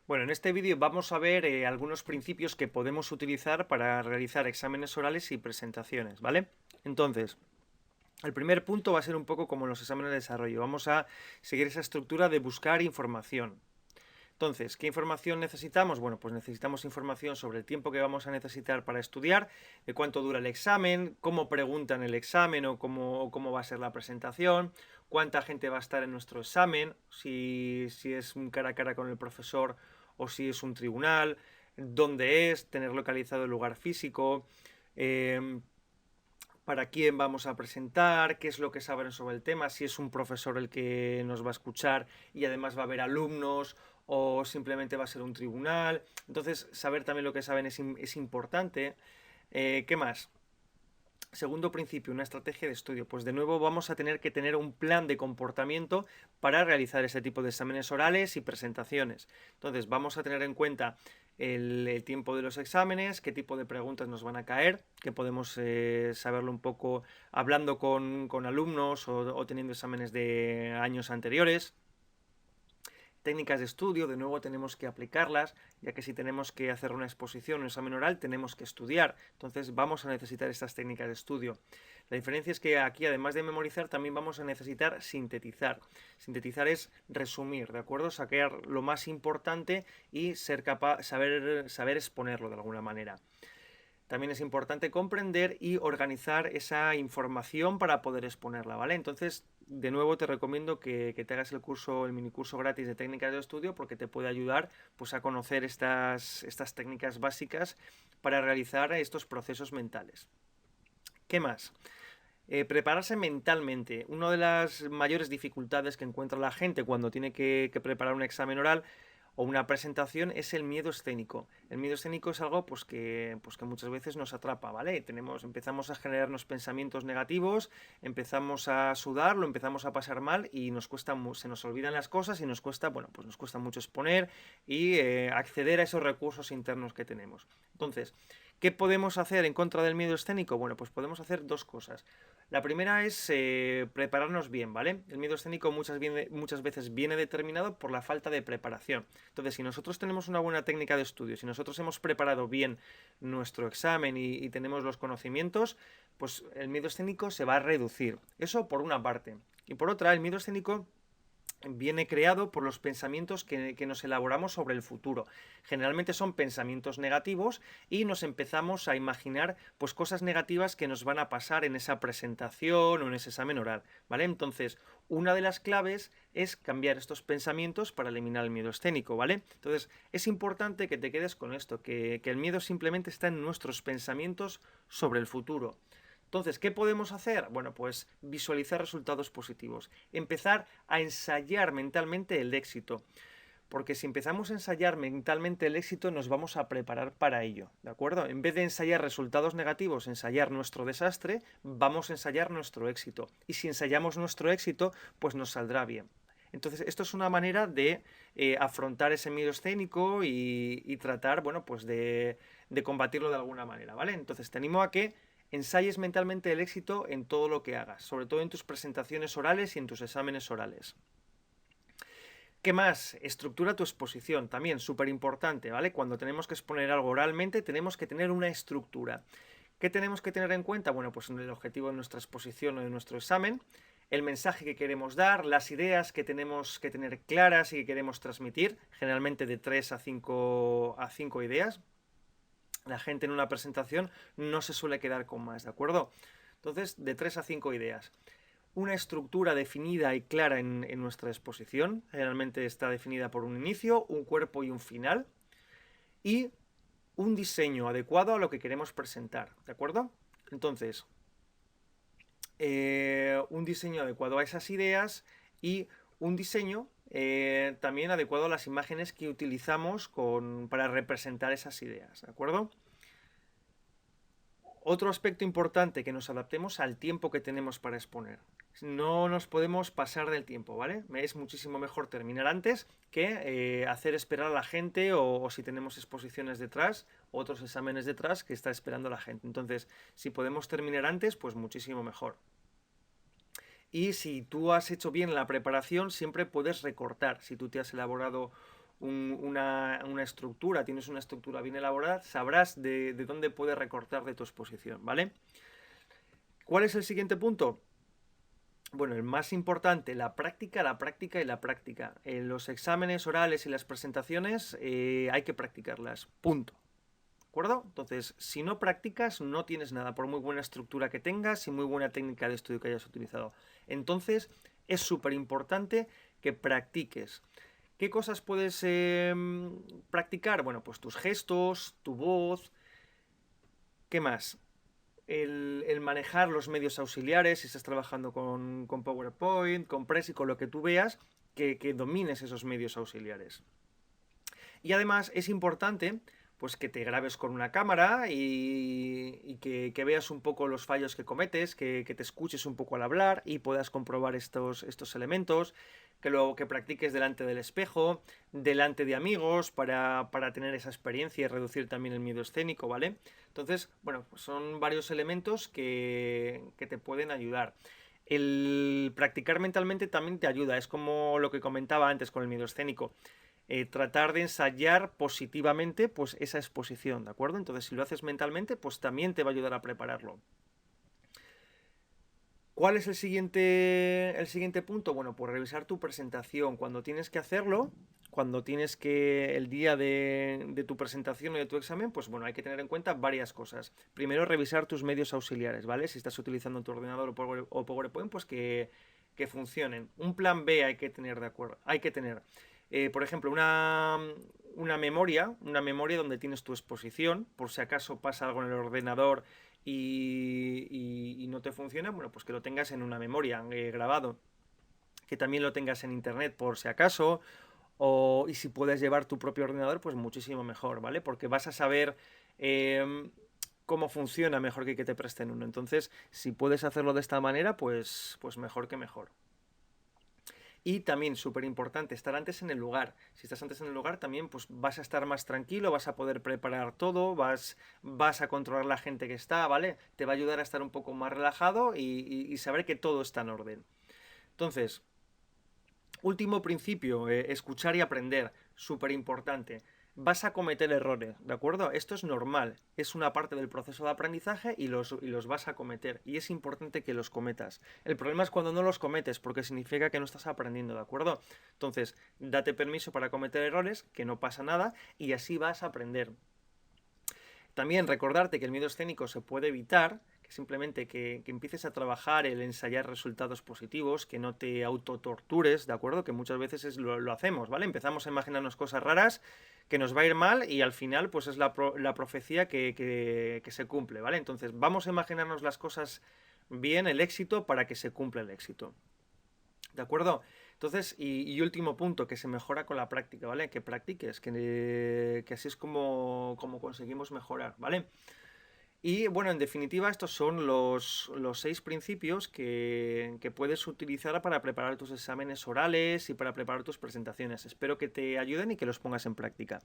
Bueno, en este vídeo vamos a ver algunos principios que podemos utilizar para realizar exámenes orales y presentaciones, ¿vale? Entonces, el primer punto va a ser un poco como en los exámenes de desarrollo. Vamos a seguir esa estructura de buscar información. Entonces, ¿qué información necesitamos? Bueno, pues necesitamos información sobre el tiempo que vamos a necesitar para estudiar, de cuánto dura el examen, cómo preguntan el examen o cómo va a ser la presentación, cuánta gente va a estar en nuestro examen, si es un cara a cara con el profesor o si es un tribunal, dónde es, tener localizado el lugar físico, eh, para quién vamos a presentar, qué es lo que saben sobre el tema, si es un profesor el que nos va a escuchar y además va a haber alumnos o simplemente va a ser un tribunal. Entonces, saber también lo que saben es importante. ¿Qué más? Segundo principio, una estrategia de estudio. Pues de nuevo vamos a tener que tener un plan de comportamiento para realizar ese tipo de exámenes orales y presentaciones. Entonces vamos a tener en cuenta el tiempo de los exámenes, qué tipo de preguntas nos van a caer, que podemos saberlo un poco hablando con alumnos o teniendo exámenes de años anteriores. Técnicas de estudio, de nuevo tenemos que aplicarlas, ya que si tenemos que hacer una exposición o un examen oral tenemos que estudiar, entonces vamos a necesitar estas técnicas de estudio. La diferencia es que aquí, además de memorizar, también vamos a necesitar sintetizar. Sintetizar es resumir, ¿de acuerdo? Sacar lo más importante y ser capaz, saber exponerlo de alguna manera. También es importante comprender y organizar esa información para poder exponerla, ¿vale? Entonces, de nuevo te recomiendo que te hagas el minicurso gratis de técnicas de estudio porque te puede ayudar pues, a conocer estas técnicas básicas para realizar estos procesos mentales. ¿Qué más? Prepararse mentalmente. Una de las mayores dificultades que encuentra la gente cuando tiene que preparar un examen oral o una presentación es el miedo escénico. El miedo escénico es algo pues que muchas veces nos atrapa, ¿vale? Empezamos a generarnos pensamientos negativos, empezamos a sudar, lo empezamos a pasar mal y se nos olvidan las cosas y nos cuesta, bueno, pues nos cuesta mucho exponer y acceder a esos recursos internos que tenemos. Entonces, ¿qué podemos hacer en contra del miedo escénico? Bueno, pues podemos hacer dos cosas. La primera es prepararnos bien, ¿vale? El miedo escénico muchas veces viene determinado por la falta de preparación. Entonces, si nosotros tenemos una buena técnica de estudio, si nosotros hemos preparado bien nuestro examen y tenemos los conocimientos, pues el miedo escénico se va a reducir. Eso por una parte. Y por otra, el miedo escénico viene creado por los pensamientos que nos elaboramos sobre el futuro. Generalmente son pensamientos negativos y nos empezamos a imaginar pues cosas negativas que nos van a pasar en esa presentación o en ese examen oral, ¿vale? Entonces, una de las claves es cambiar estos pensamientos para eliminar el miedo escénico, ¿vale? Entonces, es importante que te quedes con esto, que el miedo simplemente está en nuestros pensamientos sobre el futuro. Entonces, ¿qué podemos hacer? Bueno, pues visualizar resultados positivos. Empezar a ensayar mentalmente el éxito. Porque si empezamos a ensayar mentalmente el éxito, nos vamos a preparar para ello, ¿de acuerdo? En vez de ensayar resultados negativos, ensayar nuestro desastre, vamos a ensayar nuestro éxito. Y si ensayamos nuestro éxito, pues nos saldrá bien. Entonces, esto es una manera de afrontar ese miedo escénico y tratar, bueno, pues de combatirlo de alguna manera, ¿vale? Entonces, te animo a que ensayes mentalmente el éxito en todo lo que hagas, sobre todo en tus presentaciones orales y en tus exámenes orales. ¿Qué más? Estructura tu exposición, también súper importante, ¿vale? Cuando tenemos que exponer algo oralmente, tenemos que tener una estructura. ¿Qué tenemos que tener en cuenta? Bueno, pues el objetivo de nuestra exposición o de nuestro examen, el mensaje que queremos dar, las ideas que tenemos que tener claras y que queremos transmitir, generalmente de 3 a 5 ideas. La gente en una presentación no se suele quedar con más, ¿de acuerdo? Entonces, de 3 a 5 ideas. Una estructura definida y clara en nuestra exposición. Generalmente está definida por un inicio, un cuerpo y un final. Y un diseño adecuado a lo que queremos presentar, ¿de acuerdo? Entonces, un diseño adecuado a esas ideas y un diseño también adecuado a las imágenes que utilizamos para representar esas ideas, ¿de acuerdo? Otro aspecto importante, que nos adaptemos al tiempo que tenemos para exponer. No nos podemos pasar del tiempo, ¿vale? Es muchísimo mejor terminar antes que hacer esperar a la gente o si tenemos exposiciones detrás, otros exámenes detrás que está esperando la gente. Entonces, si podemos terminar antes, pues muchísimo mejor. Y si tú has hecho bien la preparación, siempre puedes recortar. Si tú te has elaborado una estructura, tienes una estructura bien elaborada, sabrás de dónde puedes recortar de tu exposición, ¿vale? ¿Cuál es el siguiente punto? Bueno, el más importante, la práctica, la práctica y la práctica. En los exámenes orales y las presentaciones hay que practicarlas, punto. ¿De acuerdo? Entonces, si no practicas, no tienes nada, por muy buena estructura que tengas y muy buena técnica de estudio que hayas utilizado. Entonces, es súper importante que practiques. ¿Qué cosas puedes practicar? Bueno, pues tus gestos, tu voz. ¿Qué más? El manejar los medios auxiliares, si estás trabajando con PowerPoint, con Prezi, con lo que tú veas, que domines esos medios auxiliares. Y además es importante pues que te grabes con una cámara y que veas un poco los fallos que cometes, que te escuches un poco al hablar y puedas comprobar estos elementos, que luego que practiques delante del espejo, delante de amigos, para tener esa experiencia y reducir también el miedo escénico, ¿vale? Entonces, bueno, pues son varios elementos que te pueden ayudar. El practicar mentalmente también te ayuda, es como lo que comentaba antes con el miedo escénico. Tratar de ensayar positivamente pues esa exposición, ¿de acuerdo? Entonces, si lo haces mentalmente, pues también te va a ayudar a prepararlo. ¿Cuál es el siguiente punto? Bueno, pues revisar tu presentación. Cuando tienes que hacerlo, cuando tienes que, el día de tu presentación o de tu examen, pues bueno, hay que tener en cuenta varias cosas. Primero, revisar tus medios auxiliares, ¿vale? Si estás utilizando tu ordenador o PowerPoint, pues que funcionen. Un plan B hay que tener, ¿de acuerdo? Hay que tener, por ejemplo, una memoria donde tienes tu exposición, por si acaso pasa algo en el ordenador y no te funciona, bueno, pues que lo tengas en una memoria grabado, que también lo tengas en internet por si acaso, y si puedes llevar tu propio ordenador, pues muchísimo mejor, ¿vale? Porque vas a saber cómo funciona mejor que te presten uno. Entonces, si puedes hacerlo de esta manera, pues mejor que mejor. Y también, súper importante, estar antes en el lugar. Si estás antes en el lugar, también pues vas a estar más tranquilo, vas a poder preparar todo, vas a controlar la gente que está, ¿vale? Te va a ayudar a estar un poco más relajado y saber que todo está en orden. Entonces, último principio, escuchar y aprender, súper importante. Vas a cometer errores, ¿de acuerdo? Esto es normal, es una parte del proceso de aprendizaje y los vas a cometer. Y es importante que los cometas. El problema es cuando no los cometes, porque significa que no estás aprendiendo, ¿de acuerdo? Entonces, date permiso para cometer errores, que no pasa nada, y así vas a aprender. También recordarte que el miedo escénico se puede evitar, que simplemente que empieces a trabajar el ensayar resultados positivos, que no te autotortures, ¿de acuerdo? Que muchas veces lo hacemos, ¿vale? Empezamos a imaginarnos cosas raras, que nos va a ir mal y al final pues es la profecía que se cumple, ¿vale? Entonces vamos a imaginarnos las cosas bien, el éxito, para que se cumpla el éxito. ¿De acuerdo? Entonces, y último punto, que se mejora con la práctica, ¿vale? Que practiques, que así es como conseguimos mejorar, ¿vale? Y bueno, en definitiva, estos son los 6 principios que puedes utilizar para preparar tus exámenes orales y para preparar tus presentaciones. Espero que te ayuden y que los pongas en práctica.